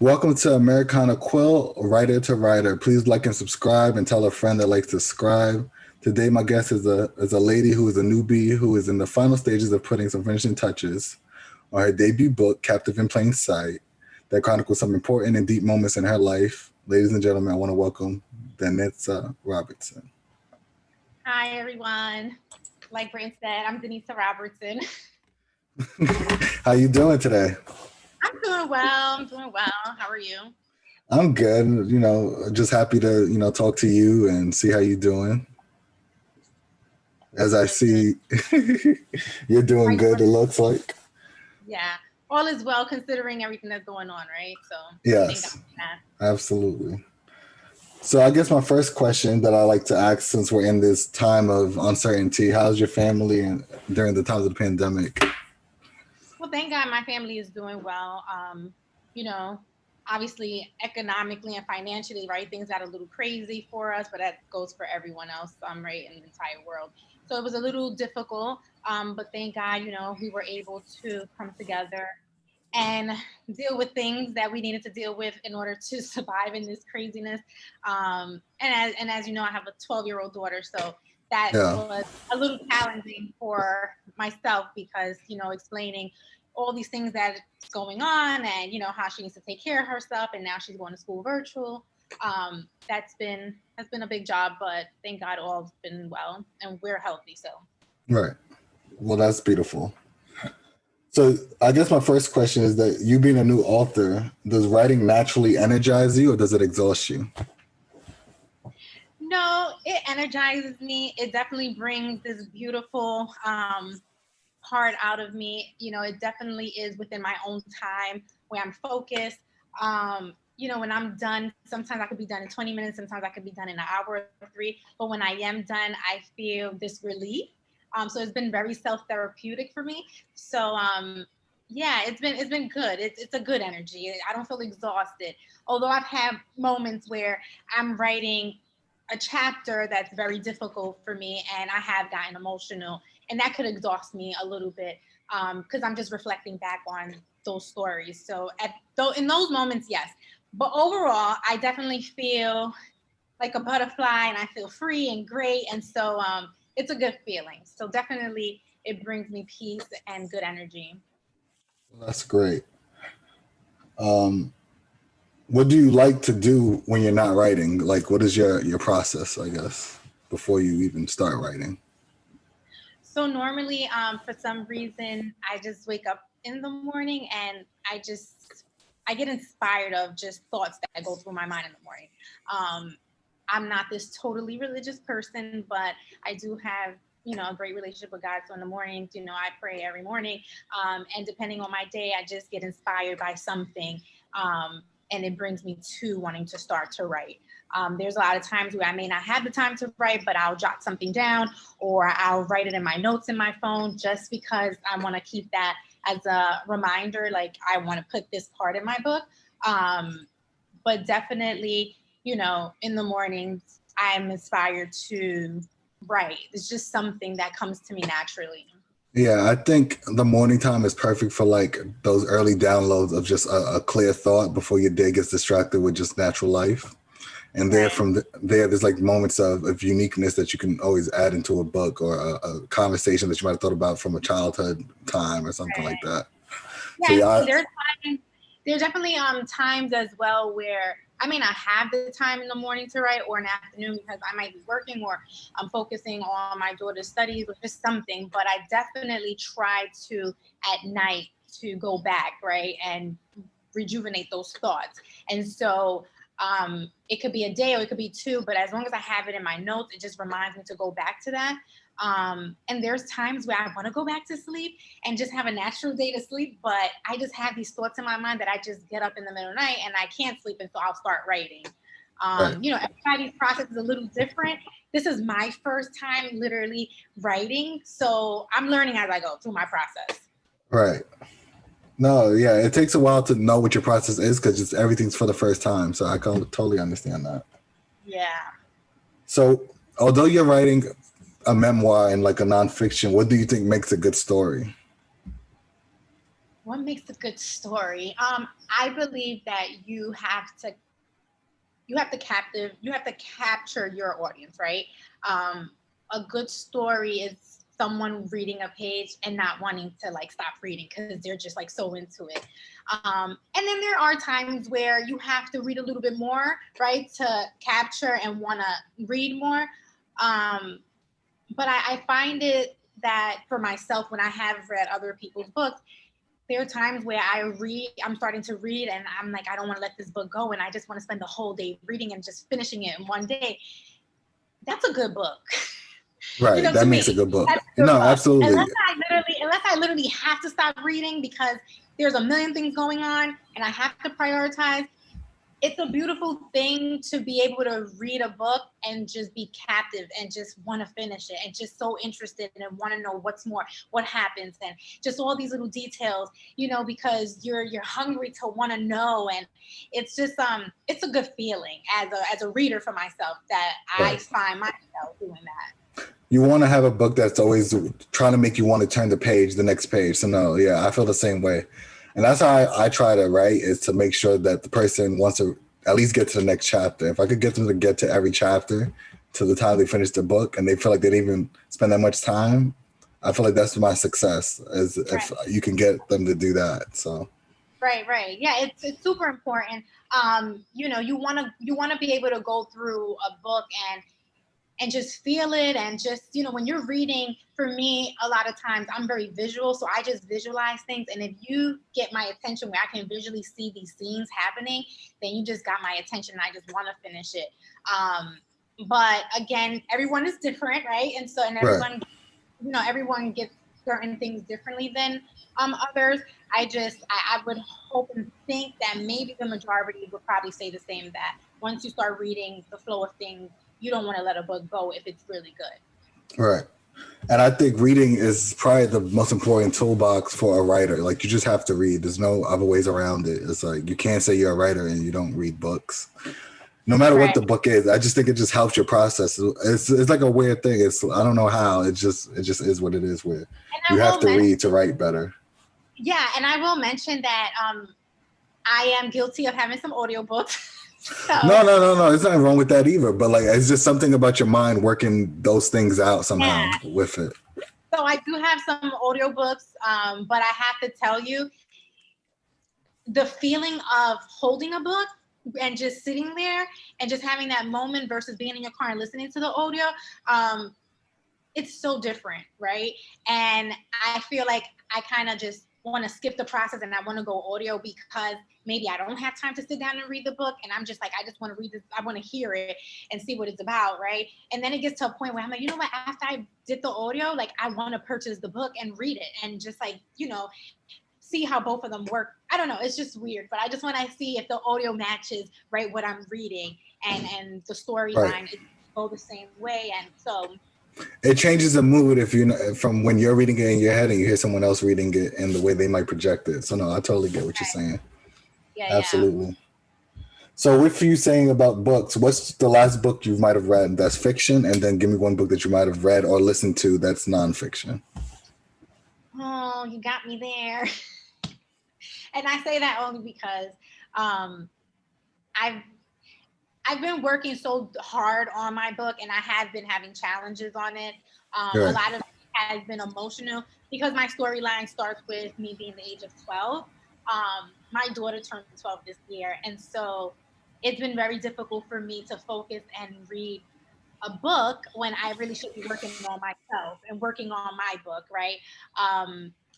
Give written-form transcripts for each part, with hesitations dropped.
Welcome to Americana Quill, writer to writer. Please like and subscribe and tell a friend that likes to subscribe. Today, my guest is a lady who is a newbie who is in the final stages of putting some finishing touches on her debut book, Captive in Plain Sight, that chronicles some important and deep moments in her life. Ladies and gentlemen, I want to welcome Jimenez-Robertson. Hi, everyone. Like Brinton said, I'm Denytza-Robertson. How you doing today? I'm doing well. How are you? I'm good. Just happy to, talk to you and see how you're doing. As I see, you're doing good, it looks like. Yeah. All is well considering everything that's going on, right? So yes, absolutely. So I guess my first question that I like to ask, since we're in this time of uncertainty, how's your family and during the times of the pandemic? Well, thank God my family is doing well. Obviously economically and financially, right? Things got a little crazy for us, but that goes for everyone else, right, in the entire world. So it was a little difficult, but thank God, we were able to come together and deal with things that we needed to deal with in order to survive in this craziness. And as you know, I have a 12-year-old daughter, so that was a little challenging for myself because, explaining all these things that's going on and, how she needs to take care of herself. And now she's going to school virtual. That's been a big job, but thank God all's been well and we're healthy. So. Right. Well, that's beautiful. So I guess my first question is that you being a new author, does writing naturally energize you or does it exhaust you? No, it energizes me. It definitely brings this beautiful part out of me. It definitely is within my own time where I'm focused. When I'm done, sometimes I could be done in 20 minutes, sometimes I could be done in an hour or three. But when I am done, I feel this relief. So it's been very self-therapeutic for me. So yeah, it's been good. It's a good energy. I don't feel exhausted. Although I've had moments where I'm writing a chapter that's very difficult for me and I have gotten emotional and that could exhaust me a little bit because I'm just reflecting back on those stories. So in those moments, yes. But overall, I definitely feel like a butterfly and I feel free and great. And so it's a good feeling. So definitely it brings me peace and good energy. That's great. What do you like to do when you're not writing? Like, what is your process, I guess, before you even start writing? So normally, for some reason, I just wake up in the morning and I get inspired of just thoughts that go through my mind in the morning. I'm not this totally religious person, but I do have a great relationship with God. So in the mornings, I pray every morning. And depending on my day, I just get inspired by something. And it brings me to wanting to start to write. There's a lot of times where I may not have the time to write, but I'll jot something down or I'll write it in my notes in my phone just because I want to keep that as a reminder, like I want to put this part in my book. But definitely, in the mornings, I'm inspired to write. It's just something that comes to me naturally. Yeah, I think the morning time is perfect for like those early downloads of just a clear thought before your day gets distracted with just natural life. And there, there's like moments of uniqueness that you can always add into a book or a conversation that you might have thought about from a childhood time or something like that. Yeah, so there's definitely times as well where I may not have the time in the morning to write or in the afternoon because I might be working or I'm focusing on my daughter's studies or just something. But I definitely try to at night to go back, right, and rejuvenate those thoughts. And so it could be a day or it could be two, but as long as I have it in my notes, it just reminds me to go back to that. And there's times where I want to go back to sleep and just have a natural day to sleep, but I just have these thoughts in my mind that I just get up in the middle of the night and I can't sleep, and so I'll start writing. Everybody's process is a little different. This is my first time literally writing, so I'm learning as I go through my process. Right. No, yeah, it takes a while to know what your process is because everything's for the first time. So I can totally understand that. Yeah. So although you're writing a memoir and like a nonfiction, what do you think makes a good story? What makes a good story? I believe that you have to capture your audience, right? A good story is someone reading a page and not wanting to like stop reading because they're just like so into it. And then there are times where you have to read a little bit more, right, to capture and want to read more. But I find it that for myself, when I have read other people's books, there are times where I'm starting to read and I'm like, I don't want to let this book go. And I just want to spend the whole day reading and just finishing it in one day. That's a good book. Right. That makes a good book. No, book. absolutely. Unless I literally have to stop reading because there's a million things going on and I have to prioritize. It's a beautiful thing to be able to read a book and just be captive and just want to finish it and just so interested and want to know what's more, what happens, and just all these little details, because you're hungry to want to know. And it's just it's a good feeling as a reader for myself that I find myself doing that. You want to have a book that's always trying to make you want to turn the next page. So no, yeah, I feel the same way. And that's how I try to write, is to make sure that the person wants to at least get to the next chapter. If I could get them to get to every chapter to the time they finish the book and they feel like they didn't even spend that much time, I feel like that's my success, is if you can get them to do that. So. Right. Yeah, it's super important. You want to be able to go through a book and just feel it, and just, when you're reading, for me, a lot of times I'm very visual, so I just visualize things. And if you get my attention where I can visually see these scenes happening, then you just got my attention and I just want to finish it. But again, everyone is different, right? And so, everyone, everyone gets certain things differently than others. I would hope and think that maybe the majority would probably say the same, that once you start reading the flow of things, you don't want to let a book go if it's really good. Right. And I think reading is probably the most important toolbox for a writer. Like, you just have to read. There's no other ways around it. It's like, you can't say you're a writer and you don't read books. No matter what the book is, I just think it just helps your process. It's like a weird thing. I don't know how. It just is what it is, where you have to read to write better. Yeah, and I will mention that I am guilty of having some audiobooks. So, no. There's nothing wrong with that either. But like, it's just something about your mind working those things out somehow with it. So I do have some audiobooks, but I have to tell you, the feeling of holding a book and just sitting there and just having that moment versus being in your car and listening to the audio, it's so different, right? And I feel like I kind of just want to skip the process and I want to go audio because maybe I don't have time to sit down and read the book, and I'm just like, I just want to read this, I want to hear it and see what it's about, right? And then it gets to a point where I'm like, you know what, after I did the audio, like, I want to purchase the book and read it and just like, see how both of them work. I don't know, it's just weird, but I just want to see if the audio matches, right, what I'm reading, and the storyline is go the same way. And so it changes the mood if from when you're reading it in your head and you hear someone else reading it and the way they might project it. So no, I totally get what you're saying. Yeah, absolutely. Yeah. So with you saying about books, what's the last book you might have read that's fiction? And then give me one book that you might have read or listened to that's nonfiction. Oh, you got me there. And I say that only because I've been working so hard on my book, and I have been having challenges on it. A lot of it has been emotional because my storyline starts with me being the age of 12. My daughter turned 12 this year, and so it's been very difficult for me to focus and read a book when I really should be working on myself and working on my book, right?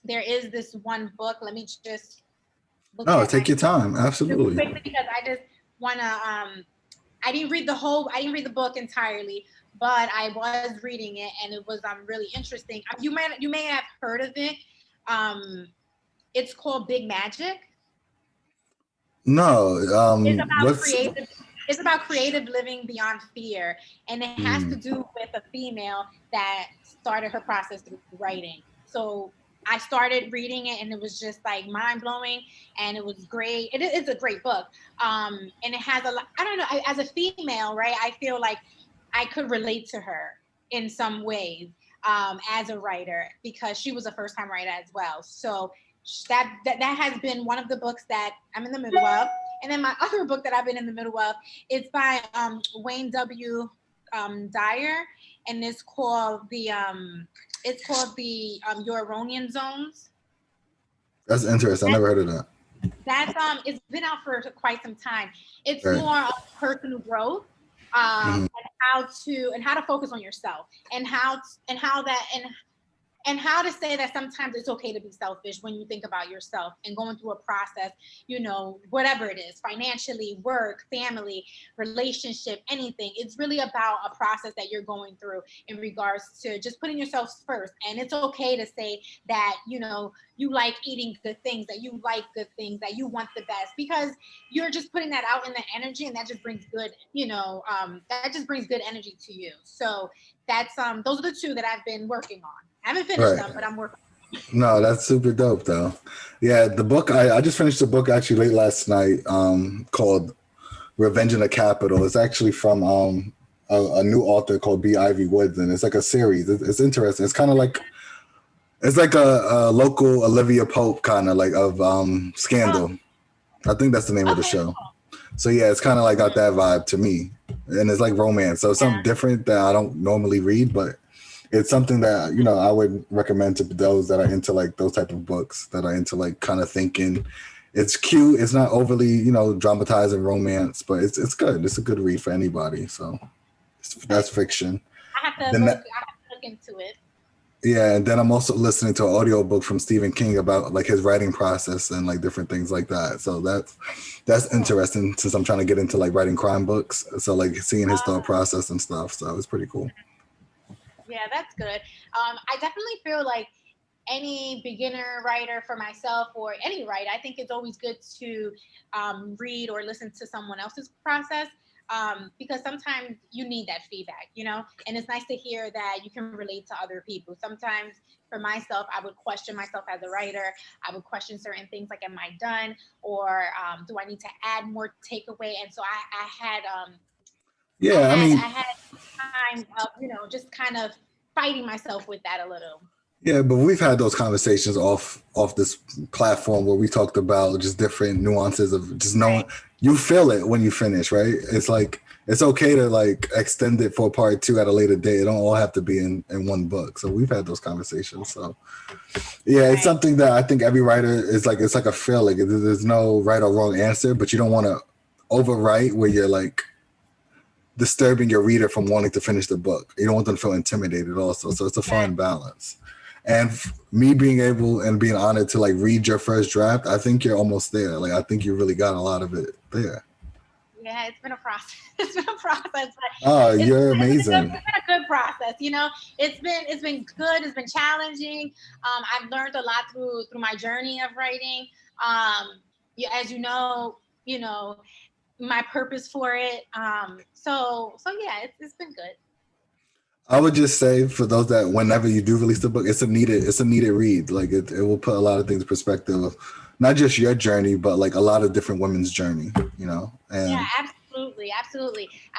There is this one book. Let me just take your time. Absolutely. Quickly, because I just want to. I didn't read the book entirely, but I was reading it, and it was really interesting. You may have heard of it. It's called Big Magic. No. It's about creative living beyond fear, and it has to do with a female that started her process through writing. So I started reading it, and it was just like mind blowing, and it was great. It's a great book, and it has a lot. I don't know. As a female, right? I feel like I could relate to her in some ways as a writer because she was a first-time writer as well. So that has been one of the books that I'm in the middle of. And then my other book that I've been in the middle of is by Wayne W. Dyer, and it's called the Your Eronian Zones. That's interesting. I never heard of that. That's it's been out for quite some time. It's Right. more of personal growth, and how to focus on yourself, and how to say that sometimes it's okay to be selfish when you think about yourself and going through a process, whatever it is, financially, work, family, relationship, anything. It's really about a process that you're going through in regards to just putting yourself first. And it's okay to say that, you like eating good things, that you like good things, that you want the best, because you're just putting that out in the energy, and that just brings good, that just brings good energy to you. So that's those are the two that I've been working on. I haven't finished them, but I'm working. No, that's super dope though. Yeah, the book I just finished the book actually late last night, called Revenge in the Capital. It's actually from a new author called B. Ivy Woods, and it's like a series. It's interesting. It's kind of like a local Olivia Pope kind of like of Scandal. I think that's the name of the show. So yeah, it's kind of like got that vibe to me, and it's like romance. So it's something different that I don't normally read, but it's something that I would recommend to those that are into like those type of books, that are into like kind of thinking. It's cute. It's not overly dramatizing romance, but it's good. It's a good read for anybody. So that's fiction. I have to look into it. Yeah, and then I'm also listening to an audiobook from Stephen King about like his writing process and like different things like that. So that's interesting, since I'm trying to get into like writing crime books. So like seeing his thought process and stuff. So it's pretty cool. Yeah, that's good. I definitely feel like any beginner writer, for myself or any writer, I think it's always good to read or listen to someone else's process, because sometimes you need that feedback, and it's nice to hear that you can relate to other people. Sometimes for myself, I would question myself as a writer. I would question certain things like, am I done? Or do I need to add more takeaway? And so I had I had time of, just kind of fighting myself with that a little. Yeah, but we've had those conversations off this platform where we talked about just different nuances of just knowing. You feel it when you finish, right? It's like it's okay to like extend it for part 2 at a later date. It don't all have to be in one book. So we've had those conversations. So yeah, it's something that I think every writer is like. It's like a feeling. There's no right or wrong answer, but you don't want to overwrite where you're like disturbing your reader from wanting to finish the book. You don't want them to feel intimidated also. So it's a fine balance. And me being able and being honored to like read your first draft, I think you're almost there. Like I think you really got a lot of it there. Yeah, it's been a process. It's been a process. Oh, you're amazing. It's been a good process. It's been good. It's been challenging. I've learned a lot through my journey of writing. As my purpose for it. So yeah, it's been good. I would just say for those that whenever you do release the book, it's a needed read. Like it will put a lot of things in perspective, not just your journey, but like a lot of different women's journey, And yeah, absolutely.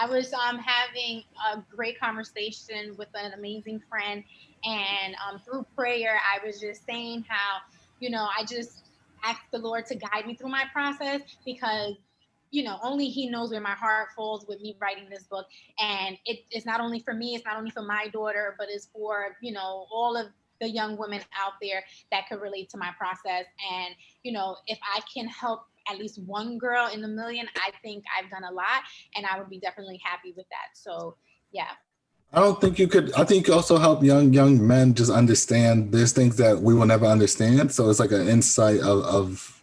I was having a great conversation with an amazing friend, and through prayer, I was just saying how, I just asked the Lord to guide me through my process, because only He knows where my heart falls with me writing this book. And it's not only for me, it's not only for my daughter, but it's for, all of the young women out there that could relate to my process. And, if I can help at least one girl in a million, I think I've done a lot, and I would be definitely happy with that. So, yeah. I don't think you could. I think you also help young men just understand there's things that we will never understand. So it's like an insight of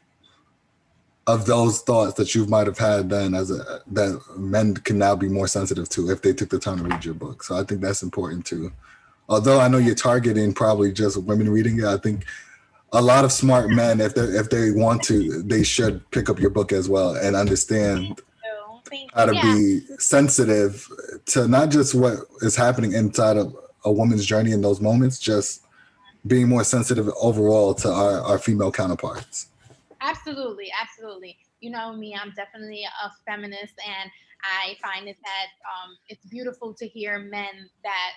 those thoughts that you might have had then that men can now be more sensitive to if they took the time to read your book. So I think that's important too. Although I know you're targeting probably just women reading it, I think a lot of smart men, if they want to, they should pick up your book as well and understand how to be sensitive to not just what is happening inside of a woman's journey in those moments, just being more sensitive overall to our female counterparts. Absolutely. You know me, I'm definitely a feminist, and I find it that it's beautiful to hear men that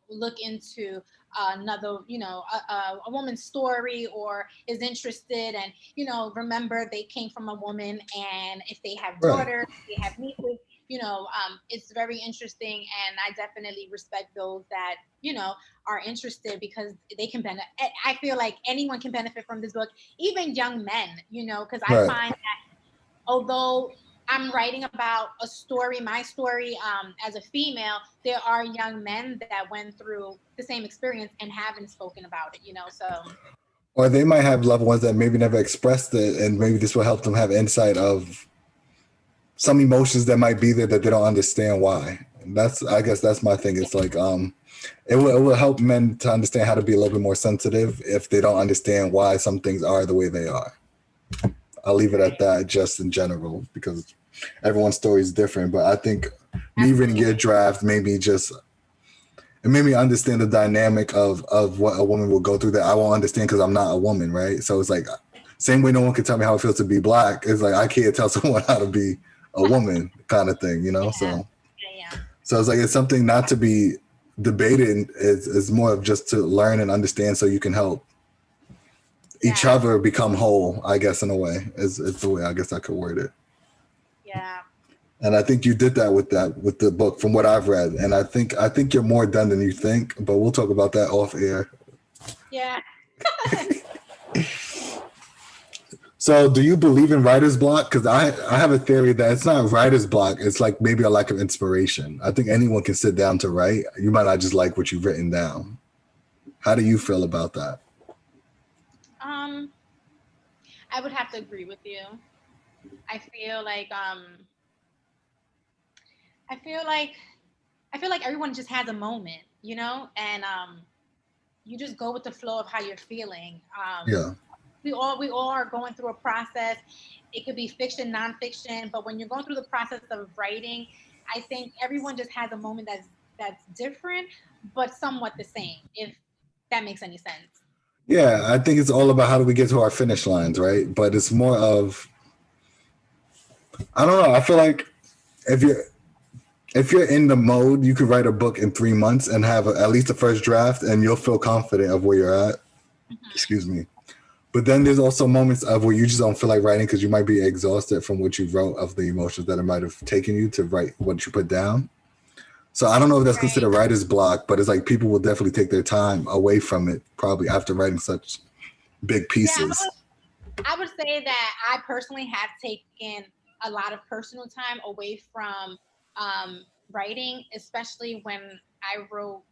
look into another, a woman's story, or is interested, and remember they came from a woman, and if they have Right. daughters, they have nieces, it's very interesting, and I definitely respect those that are interested, because they can benefit. I feel like anyone can benefit from this book, even young men, because I Right. find that although I'm writing about a story, my story, as a female, there are young men that went through the same experience and haven't spoken about it, so. Or they might have loved ones that maybe never expressed it, and maybe this will help them have insight of some emotions that might be there that they don't understand why. And I guess that's my thing. It's like it will help men to understand how to be a little bit more sensitive if they don't understand why some things are the way they are. I'll leave it at that, just in general, because everyone's story is different. But I think me reading your draft made me understand the dynamic of what a woman will go through that I won't understand because I'm not a woman, right? So it's like, same way no one can tell me how it feels to be black. It's like I can't tell someone how to be a woman, kind of thing, Yeah. So it's like it's something not to be debated. It's more of just to learn and understand, so you can help each other become whole, I guess, in a way. It's the way I guess I could word it. Yeah. And I think you did that with the book, from what I've read. And I think you're more done than you think, but we'll talk about that off air. Yeah. So do you believe in writer's block? Because I have a theory that it's not writer's block. It's like maybe a lack of inspiration. I think anyone can sit down to write. You might not just like what you've written down. How do you feel about that? I would have to agree with you. I feel like I feel like everyone just has a moment, and you just go with the flow of how you're feeling. Yeah. We all are going through a process. It could be fiction, nonfiction, but when you're going through the process of writing, I think everyone just has a moment that's different, but somewhat the same, if that makes any sense. Yeah, I think it's all about how do we get to our finish lines, right? But it's more of, I don't know. I feel like if you're in the mode, you could write a book in 3 months and have at least a first draft, and you'll feel confident of where you're at. Mm-hmm. Excuse me. But then there's also moments of where you just don't feel like writing because you might be exhausted from what you wrote, of the emotions that it might have taken you to write what you put down. So I don't know if that's considered writer's block, but it's like people will definitely take their time away from it probably after writing such big pieces. Yeah, I would say that I personally have taken a lot of personal time away from writing, especially when I wrote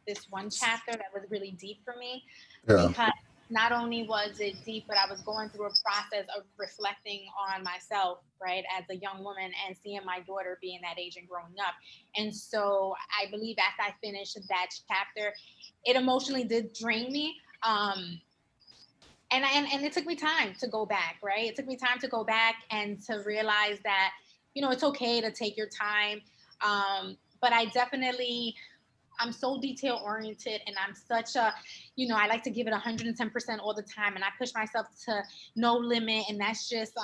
this one chapter that was really deep for me, Yeah. because not only was it deep, but I was going through a process of reflecting on myself, right, as a young woman, and seeing my daughter being that age and growing up. And so I believe after I finished that chapter, it emotionally did drain me. And it took me time to go back, right? It took me time to go back and to realize that, it's okay to take your time. But I'm so detail oriented, and I'm such a, I like to give it 110% all the time, and I push myself to no limit. And that's just,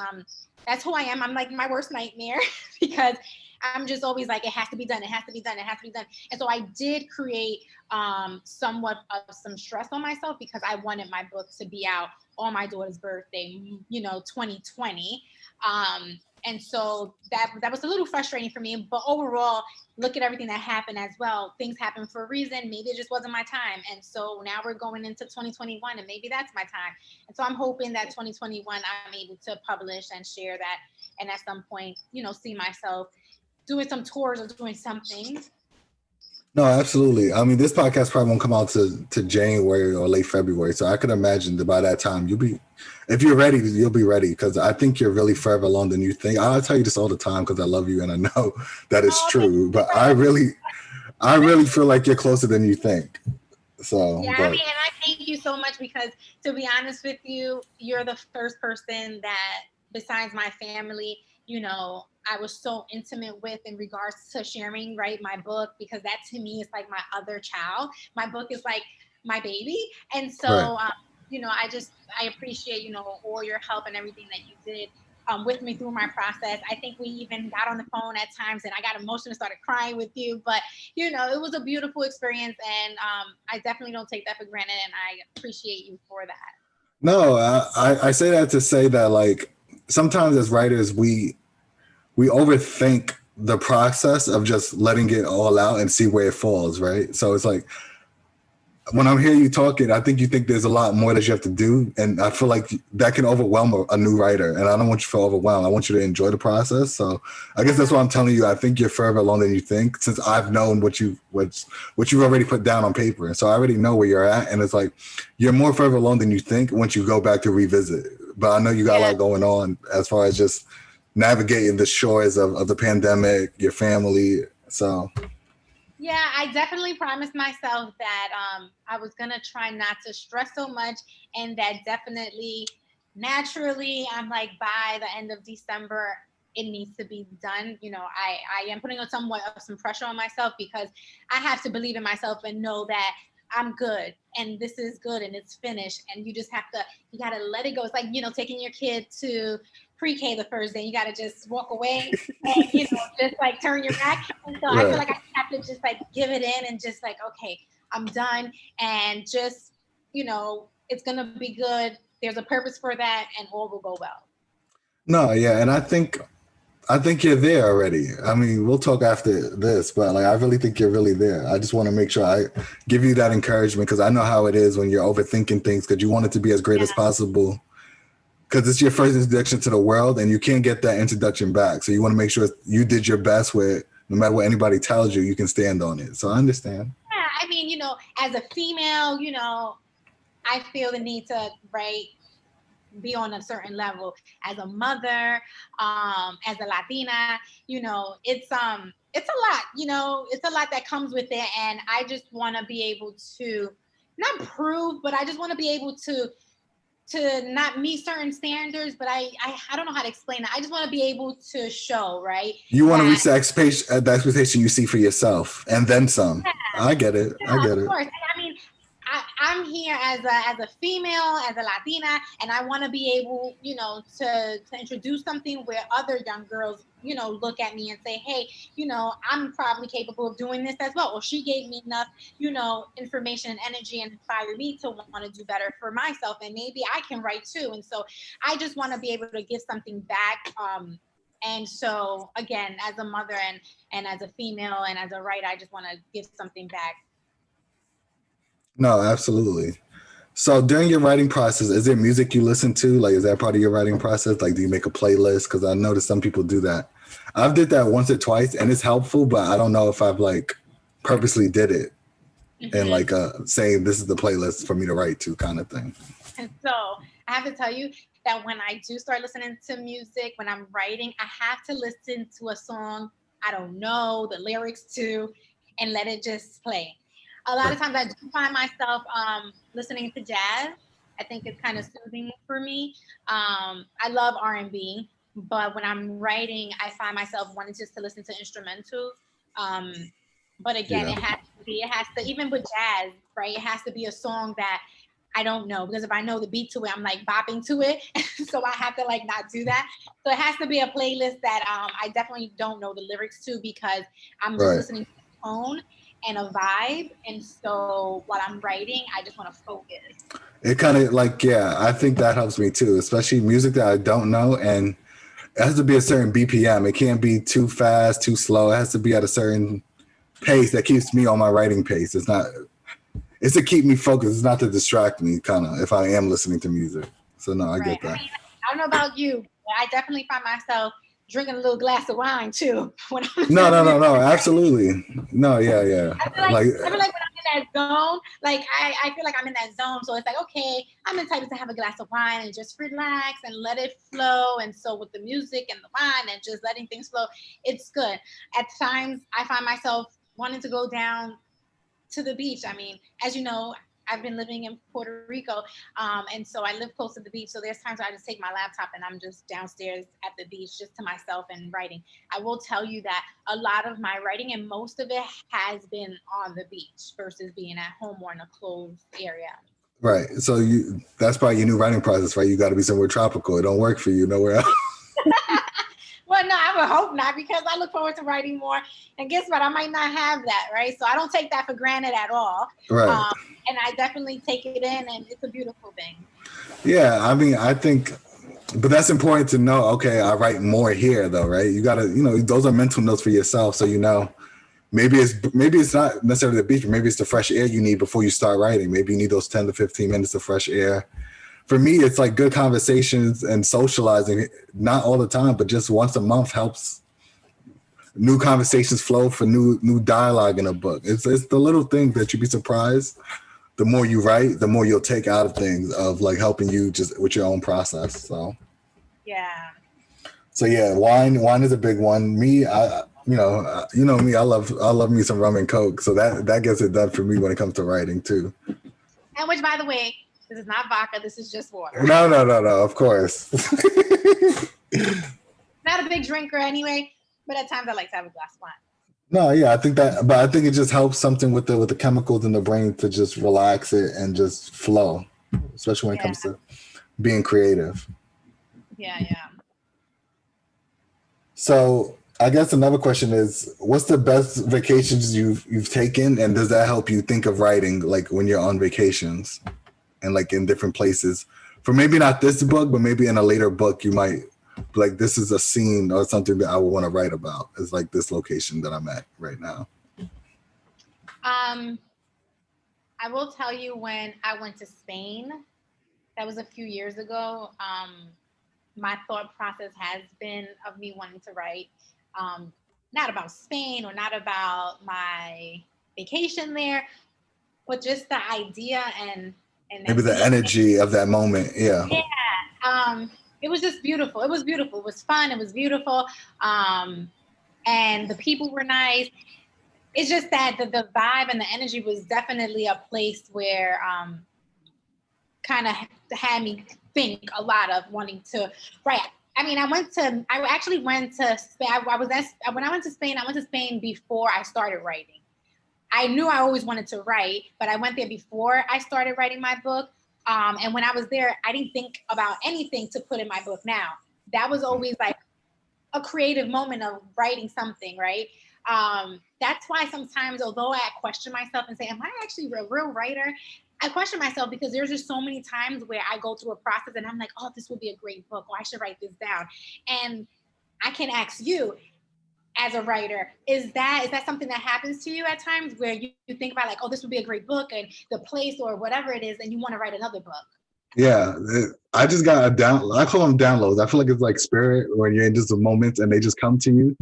that's who I am. I'm like my worst nightmare because I'm just always like, it has to be done. It has to be done. It has to be done. And so I did create somewhat of some stress on myself, because I wanted my book to be out on my daughter's birthday, 2020. And so that was a little frustrating for me, but overall, look at everything that happened as well. Things happen for a reason. Maybe it just wasn't my time. And so now we're going into 2021, and maybe that's my time. And so I'm hoping that 2021, I'm able to publish and share that. And at some point, see myself doing some tours or doing something. No, absolutely. I mean, this podcast probably won't come out to January or late February. So I could imagine that by that time if you're ready, you'll be ready, because I think you're really further along than you think. I'll tell you this all the time because I love you and I know that it's true. But I really feel like you're closer than you think. So yeah, I mean, and I thank you so much, because to be honest with you, you're the first person that, besides my family, I was so intimate with in regards to sharing, right, my book, because that to me is like my other child. My book is like my baby. And so, right. I appreciate, all your help and everything that you did with me through my process. I think we even got on the phone at times and I got emotional and started crying with you. But, you know, it was a beautiful experience. And I definitely don't take that for granted. And I appreciate you for that. No, I say that to say that, like, sometimes as writers, we overthink the process of just letting it all out and see where it falls, right? So it's like, when I'm hearing you talking, I think you think there's a lot more that you have to do. And I feel like that can overwhelm a new writer. And I don't want you to feel overwhelmed. I want you to enjoy the process. So I guess that's what I'm telling you. I think you're further along than you think, since I've known what you've already put down on paper. And so I already know where you're at. And it's like, you're more further along than you think once you go back to revisit. But I know you got a lot going on as far as just navigating the shores of the pandemic, your family. So yeah, I definitely promised myself that I was going to try not to stress so much, and that definitely, naturally, I'm like, by the end of December, it needs to be done. You know, I am putting somewhat of some pressure on myself because I have to believe in myself and know that I'm good and this is good and it's finished. And you just have to, you got to let it go. It's like, you know, taking your kid to pre-K the first day. You got to just walk away and, you know, just like turn your back. And so I feel like I have to just like give it in and just like, okay, I'm done. And just, you know, it's going to be good. There's a purpose for that and all will go well. No, yeah. And I think you're there already. I mean, we'll talk after this, but like, I really think you're really there. I just want to make sure I give you that encouragement, because I know how it is when you're overthinking things, because you want it to be as great as possible, because it's your first introduction to the world and you can't get that introduction back. So you want to make sure you did your best with, no matter what anybody tells you, you can stand on it. So I understand. Yeah, I mean, you know, as a female, you know, I feel the need to, right, be on a certain level as a mother, as a Latina. You know, it's a lot, you know, it's a lot that comes with it. And I just want to be able to not prove, but I just want to be able to not meet certain standards, but I don't know how to explain it. I just want to be able to show, right? You want to reach the expectation you see for yourself and then some. Yeah. I get it. Yeah, I get it. Of course. I mean, I'm here as a female, as a Latina, and I want to be able, you know, to introduce something where other young girls, you know, look at me and say, hey, you know, I'm probably capable of doing this as well. Or she gave me enough, you know, information and energy and inspired me to want to do better for myself. And maybe I can write too. And so I just want to be able to give something back. And so again, as a mother and as a female and as a writer, I just want to give something back. No, absolutely. So during your writing process, is there music you listen to? Like, is that part of your writing process? Like, do you make a playlist? Because I noticed some people do that. I've did that once or twice, and it's helpful, but I don't know if I've like purposely did it and like saying this is the playlist for me to write to, kind of thing. And so I have to tell you that when I do start listening to music, when I'm writing, I have to listen to a song I don't know the lyrics to and let it just play. A lot of times I do find myself listening to jazz. I think it's kind of soothing for me. I love R&B, but when I'm writing, I find myself wanting just to listen to instrumentals. But again, it has to, even with jazz, right? It has to be a song that I don't know, because if I know the beat to it, I'm like bopping to it. So I have to like not do that. So it has to be a playlist that I definitely don't know the lyrics to, because I'm just listening to the tone and a vibe. And so while I'm writing, I just want to focus. It kind of like, I think that helps me too, especially music that I don't know. And it has to be a certain BPM. It can't be too fast, too slow. It has to be at a certain pace that keeps me on my writing pace. It's to keep me focused. It's not to distract me, kind of, if I am listening to music. So no, I get that. I mean, I don't know about you, but I definitely find myself drinking a little glass of wine too. When I'm no, absolutely. No, yeah. I feel like when I'm in that zone, like I feel like I'm in that zone. So it's like, okay, I'm the type to have a glass of wine and just relax and let it flow. And so with the music and the wine and just letting things flow, it's good. At times I find myself wanting to go down to the beach. I mean, as you know, I've been living in Puerto Rico, and so I live close to the beach. So there's times where I just take my laptop and I'm just downstairs at the beach just to myself and writing. I will tell you that a lot of my writing, and most of it, has been on the beach versus being at home or in a closed area. Right. So that's probably your new writing process, right? You got to be somewhere tropical. It don't work for you nowhere else. Well, no, I would hope not, because I look forward to writing more. And guess what? I might not have that, right? So I don't take that for granted at all. Right. And I definitely take it in, and it's a beautiful thing. Yeah, I mean, I think, but that's important to know. Okay, I write more here, though, right? You gotta, those are mental notes for yourself, so maybe it's not necessarily the beach, but maybe it's the fresh air you need before you start writing. Maybe you need those 10 to 15 minutes of fresh air. For me, it's like good conversations and socializing, not all the time, but just once a month helps new conversations flow for new dialogue in a book. It's the little things that you'd be surprised. The more you write, the more you'll take out of things of like helping you just with your own process. So yeah. So yeah, wine is a big one. Me, you know me, I love me some rum and coke. So that gets it done for me when it comes to writing too. And which, by the way, this is not vodka. This is just water. No. Of course. Not a big drinker anyway, but at times I like to have a glass of wine. No, yeah, I think it just helps something with the chemicals in the brain to just relax it and just flow, especially when it comes to being creative. Yeah. So I guess another question is, what's the best vacations you've taken, and does that help you think of writing, like when you're on vacations and like in different places? For maybe not this book, but maybe in a later book, you might like, this is a scene or something that I would want to write about. Is like this location that I'm at right now. I will tell you, when I went to Spain, that was a few years ago. My thought process has been of me wanting to write, not about Spain or not about my vacation there, but just the idea and maybe the energy of that moment. Yeah. It was just beautiful. It was beautiful. It was fun. It was beautiful. And the people were nice. It's just that the vibe and the energy was definitely a place where kind of had me think a lot of wanting to write. I mean, I actually went to Spain. When I went to Spain before I started writing. I knew I always wanted to write, but I went there before I started writing my book. And when I was there, I didn't think about anything to put in my book now. That was always like a creative moment of writing something, right? That's why sometimes, although I question myself and say, am I actually a real writer? I question myself because there's just so many times where I go through a process and I'm like, oh, this would be a great book, or I should write this down. And I can ask you, as a writer, is that something that happens to you at times where you think about like, oh, this would be a great book, and the place or whatever it is, and you want to write another book? Yeah, I just got I call them downloads. I feel like it's like spirit when you're in just a moment and they just come to you.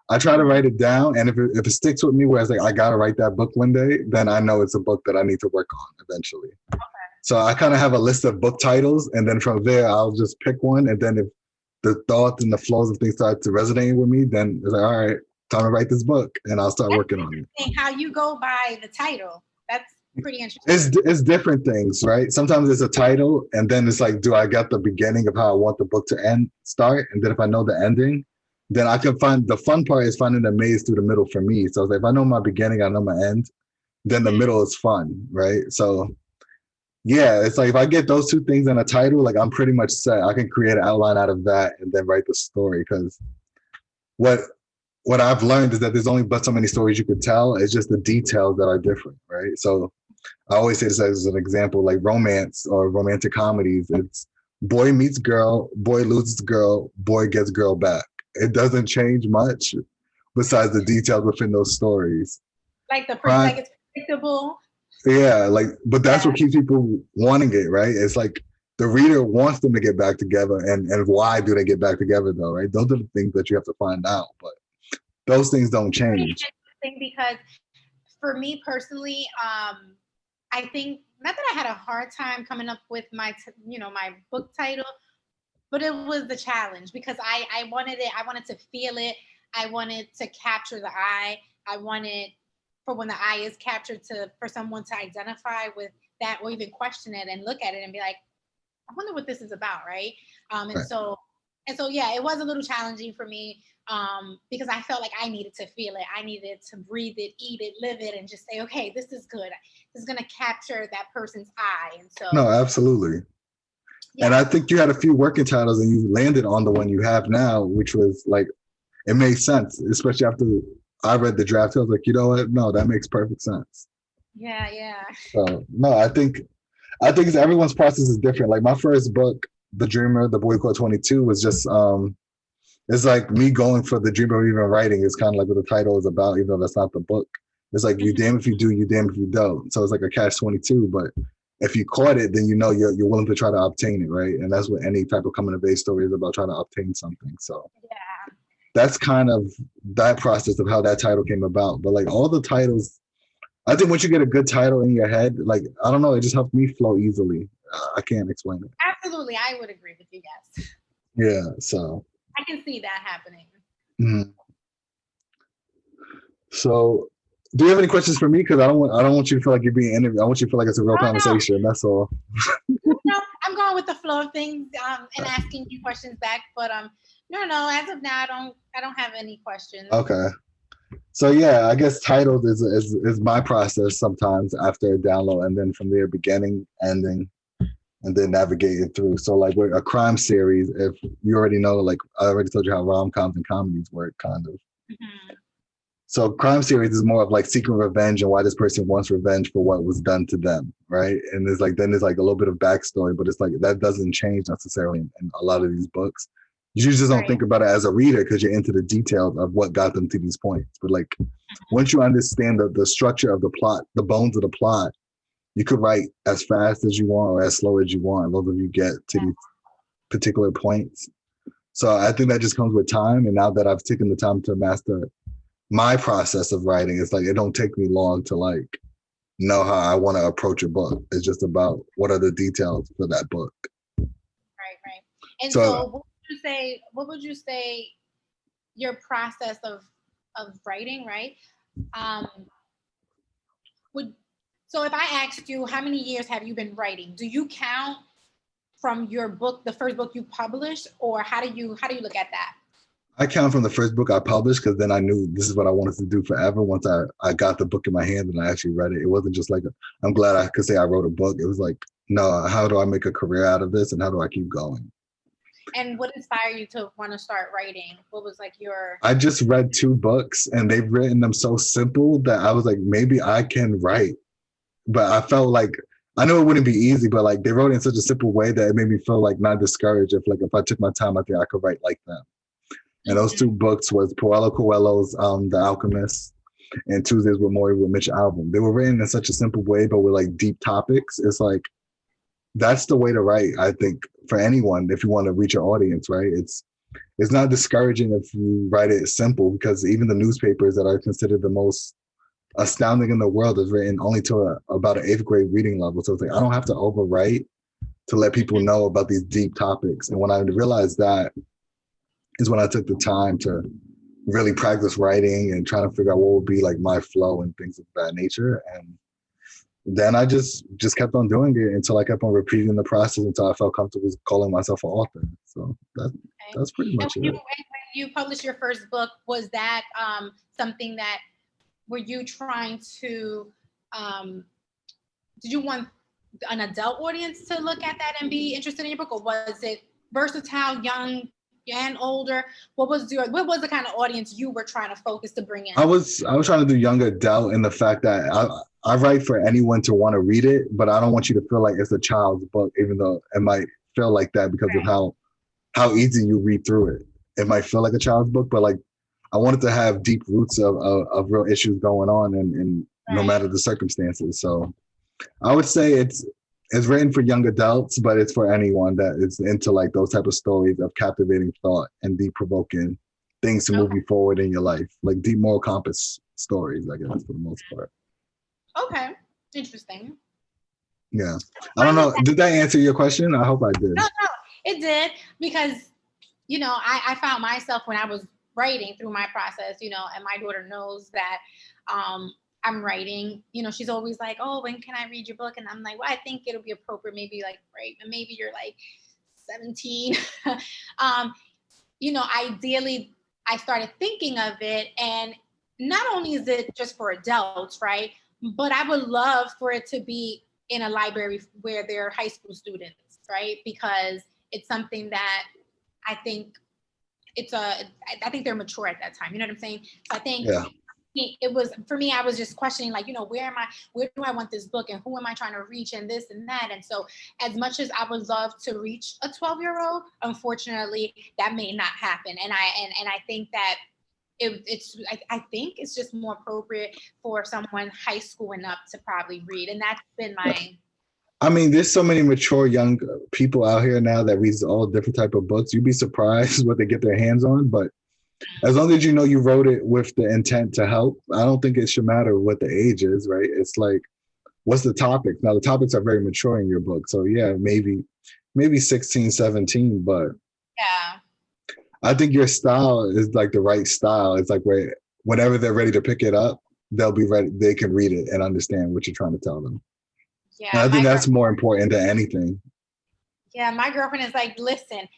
I try to write it down, and if it sticks with me where it's like, I gotta write that book one day, then I know it's a book that I need to work on eventually. Okay. So I kind of have a list of book titles, and then from there I'll just pick one, and then if the thoughts and the flows of things start to resonate with me, then it's like, all right, time to write this book, and I'll start working on it. How you go by the title? That's pretty interesting. It's different things, right? Sometimes it's a title, and then it's like, do I get the beginning of how I want the book to start? And then if I know the ending, then I can find, the fun part is finding the maze through the middle for me. So if I know my beginning, I know my end, then the middle is fun, right? So yeah, it's like if I get those two things in a title, like I'm pretty much set. I can create an outline out of that and then write the story. Because what I've learned is that there's only but so many stories you could tell. It's just the details that are different, right? So I always say this as an example, like romance or romantic comedies. It's boy meets girl, boy loses girl, boy gets girl back. It doesn't change much besides the details within those stories. Like like it's predictable. Yeah, like, but that's what keeps people wanting it, right? It's like the reader wants them to get back together, and why do they get back together though, right? Those are the things that you have to find out, but those things don't change. Because for me personally, I think not that I had a hard time coming up with my book title, but it was the challenge because I wanted it. I wanted to feel it. I wanted to capture the eye. I wanted, for when the eye is captured, for someone to identify with that or even question it and look at it and be like, I wonder what this is about, right? Right. So yeah, it was a little challenging for me because I felt like I needed to feel it. I needed to breathe it, eat it, live it, and just say, okay, this is good. This is going to capture that person's eye. And so no, absolutely. And I think you had a few working titles and you landed on the one you have now, which was like, it made sense, especially after I read the draft. I was like, you know what? No, that makes perfect sense. Yeah. So no, I think everyone's process is different. Like my first book, The Dreamer, The Boy Called 22, was just it's like me going for the dream of even writing is kind of like what the title is about, even though that's not the book. It's like you damn if you do, you damn if you don't. So it's like a catch 22. But if you caught it, then you know you're willing to try to obtain it, right? And that's what any type of coming of age story is about, trying to obtain something. So that's kind of that process of how that title came about. But like all the titles, I think once you get a good title in your head, like I don't know, it just helps me flow easily. I can't explain it. Absolutely, I would agree with you. Yes. Yeah, so I can see that happening. Mm-hmm. So, do you have any questions for me? Because I don't want you to feel like you're being interviewed. I want you to feel like it's a real conversation. No. That's all. No, I'm going with the flow of things and asking you questions back. But no. As of now, I don't have any questions. Okay. So yeah, I guess titles is my process sometimes after a download, and then from there, beginning, ending, and then navigating through. So like with a crime series, if you already know, like I already told you how rom-coms and comedies work, kind of. Mm-hmm. So crime series is more of like seeking revenge and why this person wants revenge for what was done to them, right? And there's like a little bit of backstory, but it's like that doesn't change necessarily in a lot of these books. You just don't think about it as a reader because you're into the details of what got them to these points. But like once you understand the structure of the plot, the bones of the plot, you could write as fast as you want or as slow as you want, as long as you get to these particular points. So I think that just comes with time. And now that I've taken the time to master my process of writing, it's like it don't take me long to like know how I want to approach a book. It's just about what are the details for that book. Right. And so what would you say your process of writing, right? So if I asked you how many years have you been writing, do you count from your book, the first book you published, or how do you look at that? I count from the first book I published because then I knew this is what I wanted to do forever. Once I got the book in my hand and I actually read it, it wasn't just like I'm glad I could say I wrote a book. It was like, no, how do I make a career out of this and how do I keep going? And what inspired you to want to start writing? What was like your... I just read 2 books and they've written them so simple that I was like, maybe I can write. But I felt like, I know it wouldn't be easy, but like they wrote it in such a simple way that it made me feel like not discouraged. If I took my time, I think I could write like them. And those 2 books was Paulo Coelho's The Alchemist and Tuesdays with Morrie with Mitch album. They were written in such a simple way, but with like deep topics. It's like, that's the way to write, I think, for anyone, if you want to reach your audience, right? It's not discouraging if you write it simple, because even the newspapers that are considered the most astounding in the world is written only to about an 8th grade reading level. So it's like, I don't have to overwrite to let people know about these deep topics. And when I realized that, is when I took the time to really practice writing and trying to figure out what would be like my flow and things of that nature. And then I just kept on doing it until I kept on repeating the process until I felt comfortable calling myself an author. So that's pretty much it. When you published your first book, was that something that, were you trying to, did you want an adult audience to look at that and be interested in your book, or was it versatile, young and older? What was the kind of audience you were trying to focus to bring in? I was trying to do young adult, in the fact that I write for anyone to want to read it, but I don't want you to feel like it's a child's book, even though it might feel like that because of how easy you read through it. It might feel like a child's book, but like I wanted to have deep roots of real issues going on, and no matter the circumstances. So I would say it's written for young adults, but it's for anyone that is into like those type of stories of captivating thought and deep provoking things to move you forward in your life, like deep moral compass stories, I guess, for the most part. Okay, interesting. Yeah, I don't know. Did that answer your question? I hope I did. No, it did, because I found myself when I was writing through my process, and my daughter knows that I'm writing, she's always like, oh, when can I read your book? And I'm like, well, I think it'll be appropriate, maybe like, right, maybe you're like 17. Ideally, I started thinking of it, and not only is it just for adults, right, but I would love for it to be in a library where there are high school students, right? Because it's something that I think I think they're mature at that time. You know what I'm saying? So I think it was, for me, I was just questioning, like, you know, where do I want this book, and who am I trying to reach, and this and that. And so as much as I would love to reach a 12-year-old, unfortunately that may not happen. And I think that I think it's just more appropriate for someone high school and up to probably read. And that's been my... I mean, there's so many mature young people out here now that reads all different type of books. You'd be surprised what they get their hands on. But as long as you know you wrote it with the intent to help, I don't think it should matter what the age is, right? It's like, what's the topic? Now, the topics are very mature in your book. So yeah, maybe 16, 17, but yeah, I think your style is like the right style. It's like whenever they're ready to pick it up, they'll be ready. They can read it and understand what you're trying to tell them. Yeah, and I think that's more important than anything. Yeah, my girlfriend is like, listen,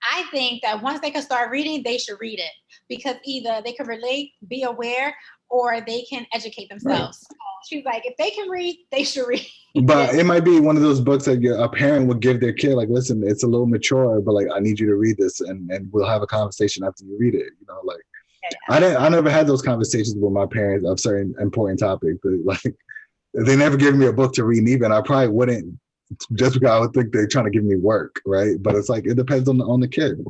I think that once they can start reading, they should read it, because either they can relate, be aware, or they can educate themselves. Right. She's like, if they can read, they should read. But it might be one of those books that a parent would give their kid, like, listen, it's a little mature, but like, I need you to read this, and we'll have a conversation after you read it. You know, like, I never had those conversations with my parents of certain important topics. But like, they never gave me a book to read either, and I probably wouldn't, just because I would think they're trying to give me work, right? But it's like, it depends on the kid.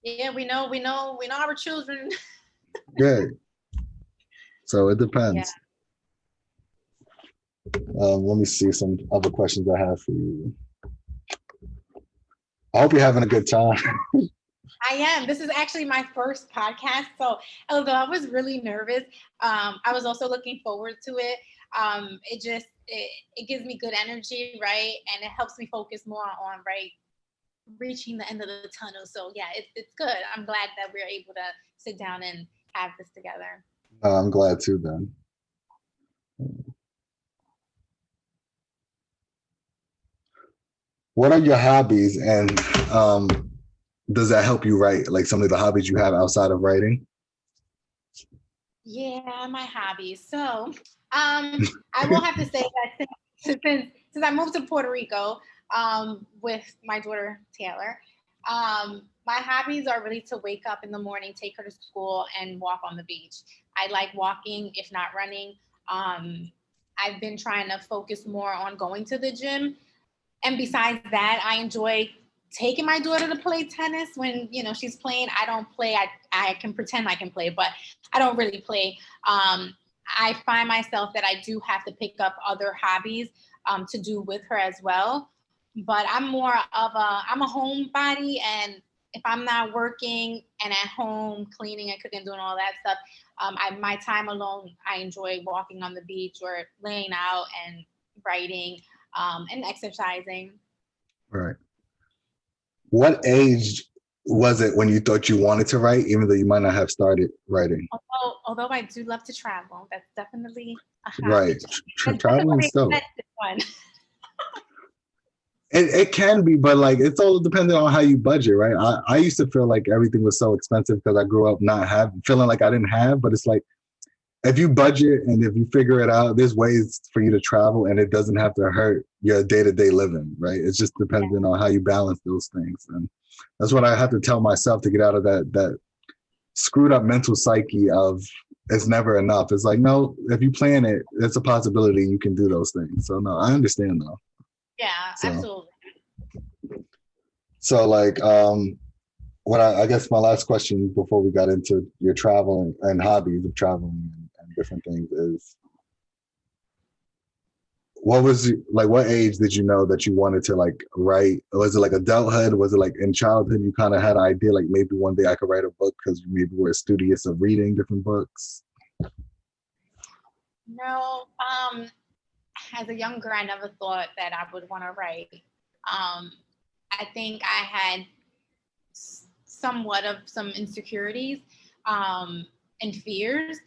Yeah, we know our children. Yeah. So it depends. Yeah. Let me see some other questions I have for you. I hope you're having a good time. I am. This is actually my first podcast. So although I was really nervous, I was also looking forward to it. It gives me good energy, right? And it helps me focus more on, right, reaching the end of the tunnel. So yeah, it's good. I'm glad that we're able to sit down and have this together. I'm glad too, then. What are your hobbies, and does that help you write? Like some of the hobbies you have outside of writing? Yeah, my hobbies. So I will have to say that since I moved to Puerto Rico with my daughter Taylor, my hobbies are really to wake up in the morning, take her to school, and walk on the beach. I like walking, if not running. I've been trying to focus more on going to the gym. And besides that, I enjoy taking my daughter to play tennis when, you know, she's playing. I don't play. I can pretend I can play, but I don't really play. I find myself that I do have to pick up other hobbies to do with her as well. But I'm more of I'm a homebody, and if I'm not working and at home cleaning and cooking, doing all that stuff, my time alone, I enjoy walking on the beach or laying out and writing and exercising. Right. What age was it when you thought you wanted to write, even though you might not have started writing? Although I do love to travel, that's definitely a hobby. Right. Traveling still. It can be, but like, it's all dependent on how you budget, right? I used to feel like everything was so expensive because I grew up not feeling like I didn't have, but it's like, if you budget and if you figure it out, there's ways for you to travel, and it doesn't have to hurt your day-to-day living, right? It's just dependent on how you balance those things. And that's what I have to tell myself to get out of that screwed up mental psyche of it's never enough. It's like, no, if you plan it, it's a possibility you can do those things. So no, I understand though. Yeah, absolutely. So like, what I guess my last question before we got into your travel and hobbies of traveling and different things is, what age did you know that you wanted to like write? Was it like adulthood? Was it like in childhood you kind of had an idea like maybe one day I could write a book because you maybe were studious of reading different books? No, as a young girl, I never thought that I would want to write. I think I had somewhat of some insecurities and fears.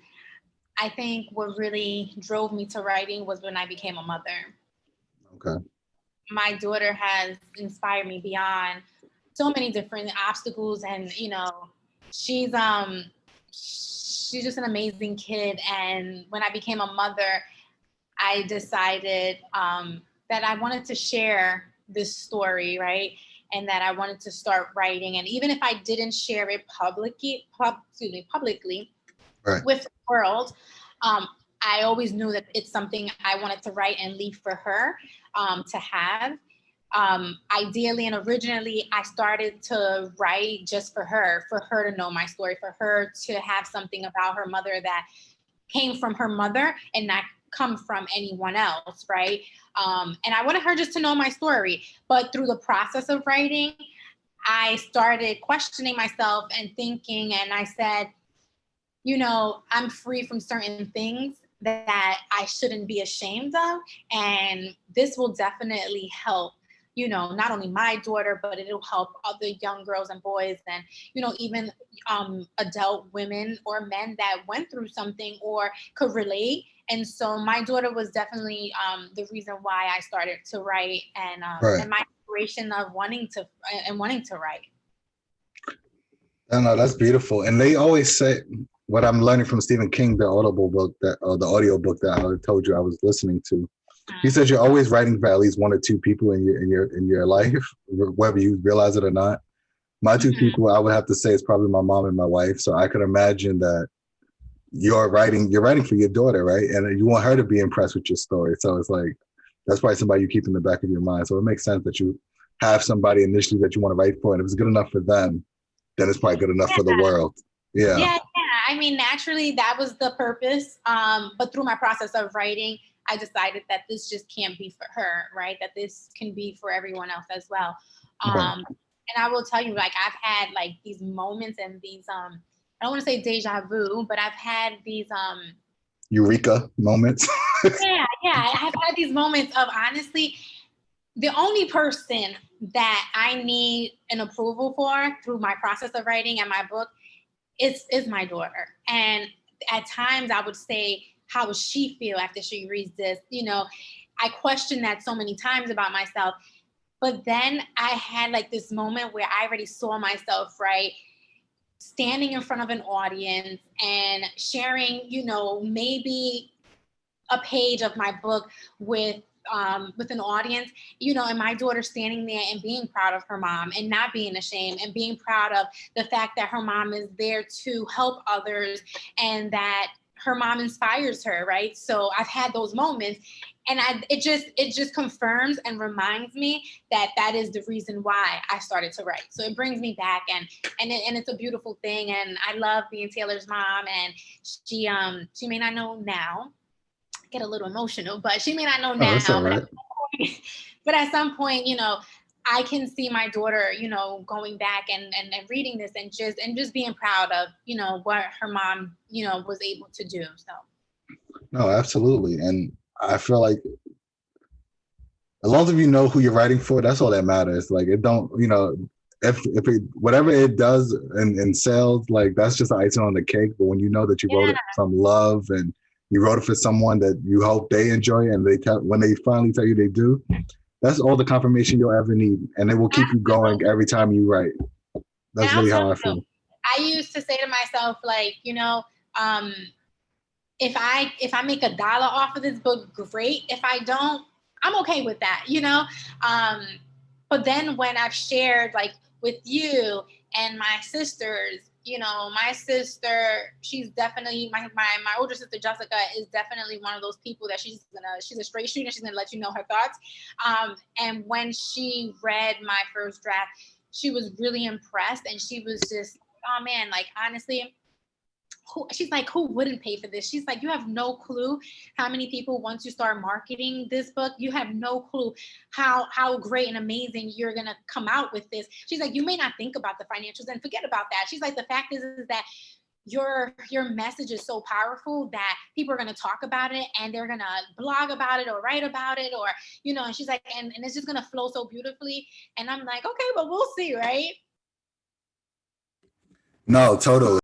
I think what really drove me to writing was when I became a mother. Okay. My daughter has inspired me beyond so many different obstacles, and you know, she's just an amazing kid. And when I became a mother, I decided that I wanted to share this story, right? And that I wanted to start writing. And even if I didn't share it publicly Right. with the world, I always knew that it's something I wanted to write and leave for her to have. Ideally and originally, I started to write just for her to know my story, for her to have something about her mother that came from her mother and not come from anyone else, right? And I wanted her just to know my story. But through the process of writing, I started questioning myself and thinking, and I said, you know, I'm free from certain things that I shouldn't be ashamed of. And this will definitely help, you know, not only my daughter, but it'll help other young girls and boys and, you know, even adult women or men that went through something or could relate. And so my daughter was definitely the reason why I started to write and my inspiration of wanting to write. No, that's beautiful. And they always say, what I'm learning from Stephen King, the audible book the audio book that I told you I was listening to. He says you're always writing for at least one or two people in your life, whether you realize it or not. My two people, I would have to say, is probably my mom and my wife. So I could imagine that you're writing for your daughter, right? And you want her to be impressed with your story. So it's like that's probably somebody you keep in the back of your mind. So it makes sense that you have somebody initially that you want to write for, and if it's good enough for them, then it's probably good enough for the world. Yeah. I mean, naturally, that was the purpose. But through my process of writing, I decided that this just can't be for her, right? That this can be for everyone else as well. And I will tell you, like, I've had like these moments and these, I don't want to say deja vu, but I've had these Eureka moments. yeah. I've had these moments of, honestly, the only person that I need an approval for through my process of writing and my book is my daughter. And at times I would say, how would she feel after she reads this? You know, I questioned that so many times about myself. But then I had like this moment where I already saw myself, right, standing in front of an audience and sharing, you know, maybe a page of my book with an audience, you know, and my daughter standing there and being proud of her mom and not being ashamed and being proud of the fact that her mom is there to help others and that her mom inspires her, right? So I've had those moments, and it just confirms and reminds me that is the reason why I started to write. So it brings me back, and it's a beautiful thing, and I love being Taylor's mom, and she may not know now. Get a little emotional, but she may not know now. That's all right. But at some point, you know, I can see my daughter, you know, going back and reading this and just being proud of, you know, what her mom, you know, was able to do. So. No, absolutely. And I feel like as long as you know who you're writing for, that's all that matters. Like it don't, you know, if it, whatever it does in sales, like that's just icing on the cake. But when you know that you wrote it from love and you wrote it for someone that you hope they enjoy, and when they finally tell you they do, that's all the confirmation you'll ever need, and it will keep you going every time you write. That's really how I feel. I used to say to myself, like, you know, if I make $1 off of this book, great. If I don't, I'm okay with that, you know. But then when I've shared like with you and my sisters, you know, my sister, she's definitely my older sister Jessica is definitely one of those people that she's a straight shooter. She's gonna let you know her thoughts. And when she read my first draft, she was really impressed, and she was just, oh man, like honestly, she's like, who wouldn't pay for this? She's like, you have no clue how many people, once you start marketing this book, you have no clue how great and amazing you're going to come out with this. She's like, you may not think about the financials, and forget about that. She's like, the fact is that your message is so powerful that people are going to talk about it, and they're going to blog about it or write about it, or, you know, and she's like, and it's just going to flow so beautifully. And I'm like, okay, but we'll see, right? No, totally.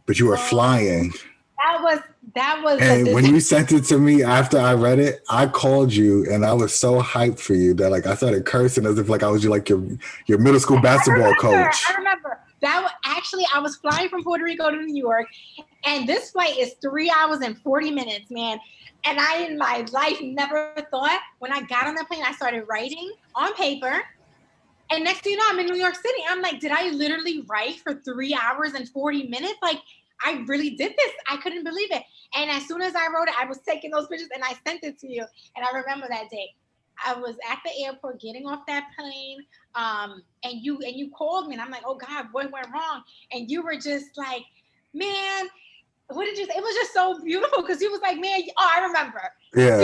But you were flying. That was. And when you sent it to me after I read it, I called you, and I was so hyped for you that like I started cursing as if like I was your middle school basketball coach. I remember that. Actually, I was flying from Puerto Rico to New York, and this flight is 3 hours and 40 minutes, man. And I, in my life, never thought, when I got on that plane, I started writing on paper. And next thing you know, I'm in New York City. I'm like, did I literally write for 3 hours and 40 minutes? Like, I really did this. I couldn't believe it. And as soon as I wrote it, I was taking those pictures and I sent it to you. And I remember that day. I was at the airport getting off that plane, and you called me, and I'm like, oh God, what went wrong? And you were just like, man, what did you say? It was just so beautiful because you was like, man, I remember. Yeah.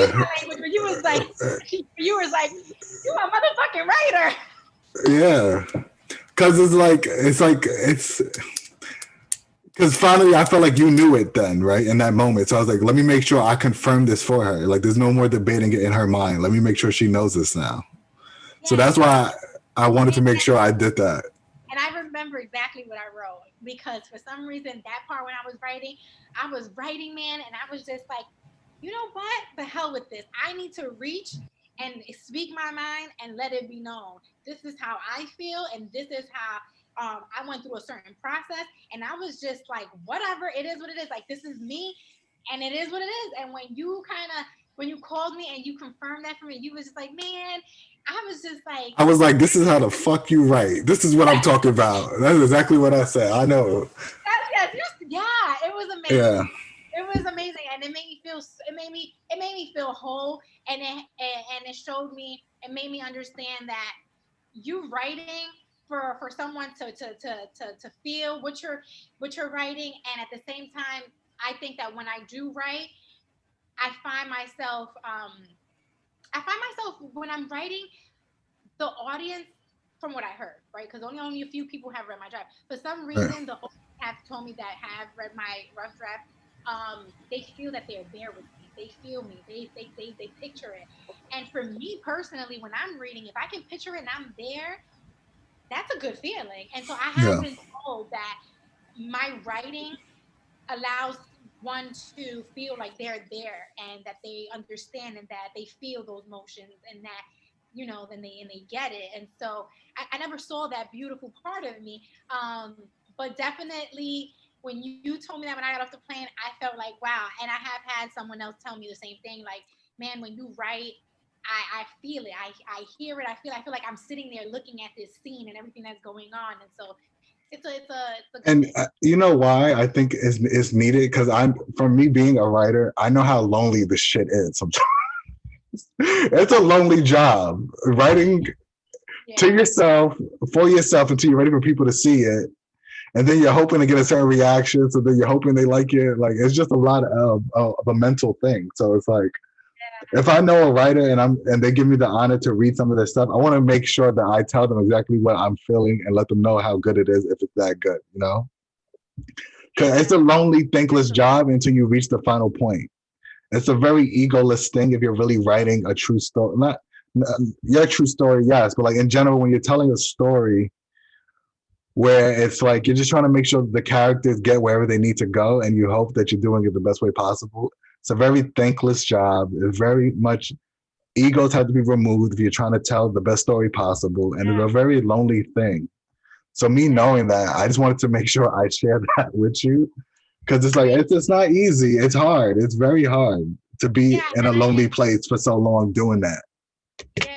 You was like, you a motherfucking writer. Yeah, because because finally I felt like you knew it then, right, in that moment. So I was like, let me make sure I confirm this for her. Like, there's no more debating it in her mind. Let me make sure she knows this now. Yeah, so that's why I wanted to make sure I did that. And I remember exactly what I wrote, because for some reason that part when I was writing, man, and I was just like, you know what? The hell with this. I need to reach and speak my mind and let it be known. This is how I feel, and this is how I went through a certain process. And I was just like, whatever, it is what it is. Like, this is me, and it is what it is. And when you called me and you confirmed that for me, you was just like, man, I was like, this is how the fuck you write. This is what I'm talking about. That's exactly what I said. I know. Yes, it was amazing. Yeah. It was amazing, and it made me feel whole, and it showed me, it made me understand that you writing for someone to feel what you're writing, and at the same time, I think that when I do write, I find myself when I'm writing, the audience, from what I heard, right? Because only a few people have read my draft. For some reason, the audience have told me that have read my rough draft. They feel that they're there with me. They feel me. They picture it. And for me personally, when I'm reading, if I can picture it and I'm there, that's a good feeling. And so I have been told that my writing allows one to feel like they're there and that they understand and that they feel those motions, and that, then they get it. And so I never saw that beautiful part of me. But definitely, when you told me that when I got off the plane, I felt like, wow. And I have had someone else tell me the same thing. Like, man, when you write, I feel it. I hear it. I feel like I'm sitting there looking at this scene and everything that's going on. And so it's a and you know why I think it's needed? Because for me being a writer, I know how lonely the shit is sometimes. It's a lonely job, writing to yourself, for yourself, until you're ready for people to see it. And then you're hoping to get a certain reaction. So then you're hoping they like it. Like, it's just a lot of a mental thing. So it's like, if I know a writer and they give me the honor to read some of their stuff, I want to make sure that I tell them exactly what I'm feeling and let them know how good it is if it's that good, Because it's a lonely, thankless job until you reach the final point. It's a very egoless thing if you're really writing a true story. Not your true story, yes, but like in general, when you're telling a story where it's like you're just trying to make sure the characters get wherever they need to go, and you hope that you're doing it the best way possible. It's a very thankless job. It's very much egos have to be removed if you're trying to tell the best story possible, and it's a very lonely thing. So me knowing that, I just wanted to make sure I share that with you, because it's like it's not easy. It's hard. It's very hard to be in a lonely place for so long doing that. Yeah.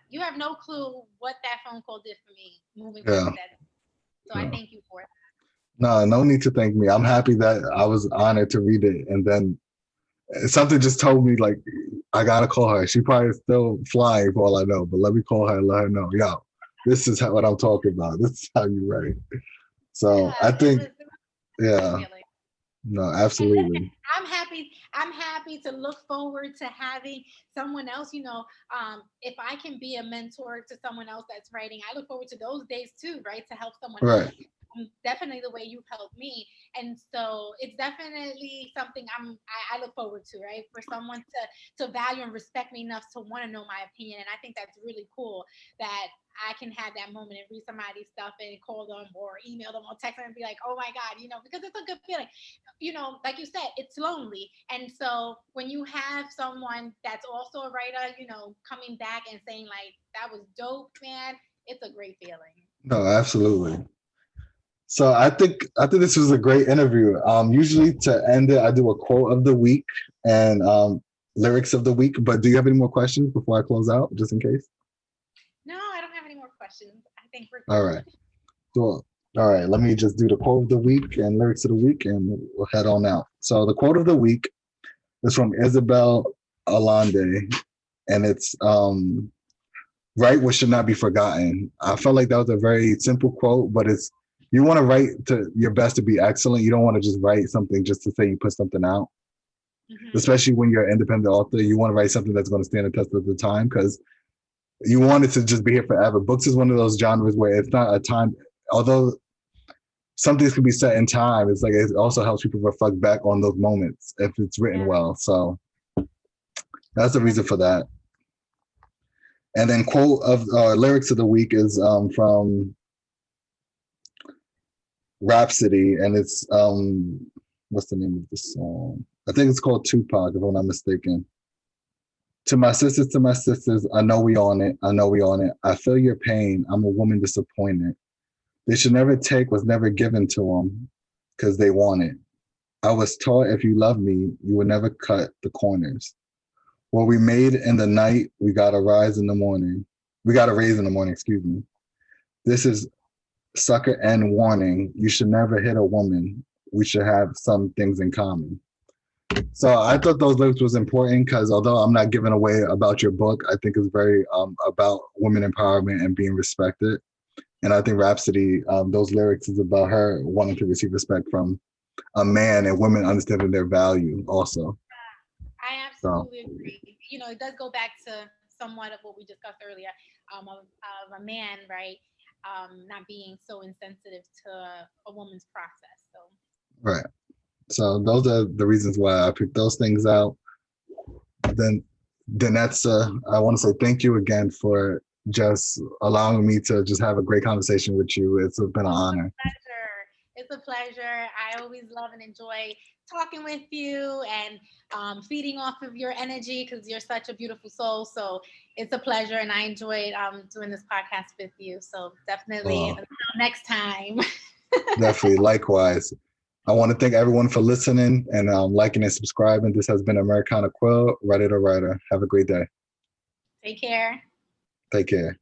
You have no clue what that phone call did for me moving forward. So I thank you for it. No need to thank me. I'm happy that I was honored to read it, and then something just told me, like, I gotta call her. She probably still flying for all I know, but let me call her and let her know, yo, this is what I'm talking about. This is how you write. So I think, no, absolutely. I'm happy to look forward to having someone else, if I can be a mentor to someone else that's writing, I look forward to those days too, right? To help someone else. Definitely the way you've helped me. And so it's definitely something I look forward to, right? For someone to value and respect me enough to want to know my opinion. And I think that's really cool that I can have that moment and read somebody's stuff and call them or email them or text them and be like, oh my God, because it's a good feeling. Like you said, it's lonely. And so when you have someone that's also a writer, coming back and saying like, that was dope, man, it's a great feeling. No, absolutely. So I think this was a great interview. Usually to end it, I do a quote of the week, and lyrics of the week. But do you have any more questions before I close out, just in case? No, I don't have any more questions. I think we're All good. right. Cool. All right. Let me just do the quote of the week and lyrics of the week, and we'll head on out. So the quote of the week is from Isabel Allende, and it's write what should not be forgotten. I felt like that was a very simple quote, but it's you want to write to your best to be excellent. You don't want to just write something just to say you put something out. Especially when you're an independent author, you want to write something that's going to stand the test of the time because you want it to just be here forever. Books is one of those genres where it's not a time, although some things can be set in time. It's like it also helps people reflect back on those moments if it's written well. So that's the reason for that. And then quote of lyrics of the week is from Rhapsody, and it's what's the name of the song? I think it's called Tupac, if I'm not mistaken. To my sisters, I know we on it. I know we on it. I feel your pain. I'm a woman disappointed. They should never take what's never given to them because they want it. I was taught if you love me, you would never cut the corners. What we made in the night, we gotta rise in the morning. We gotta raise in the morning, excuse me. This is sucker and warning. You should never hit a woman. We should have some things in common. So I thought those lyrics was important because although I'm not giving away about your book, I think it's very about women empowerment and being respected. And I think Rhapsody, those lyrics is about her wanting to receive respect from a man and women understanding their value also. I absolutely agree. You know, it does go back to somewhat of what we discussed earlier of a man, right? Not being so insensitive to a woman's process. So right. So those are the reasons why I picked those things out. Then Denytza, I want to say thank you again for just allowing me to just have a great conversation with you. It's been an honor. It's a pleasure. I always love and enjoy talking with you and feeding off of your energy because you're such a beautiful soul. So it's a pleasure, and I enjoyed doing this podcast with you. So definitely next time. Definitely, likewise. I want to thank everyone for listening and liking and subscribing. This has been Americana Quill, Writer to Writer. Have a great day. Take care. Take care.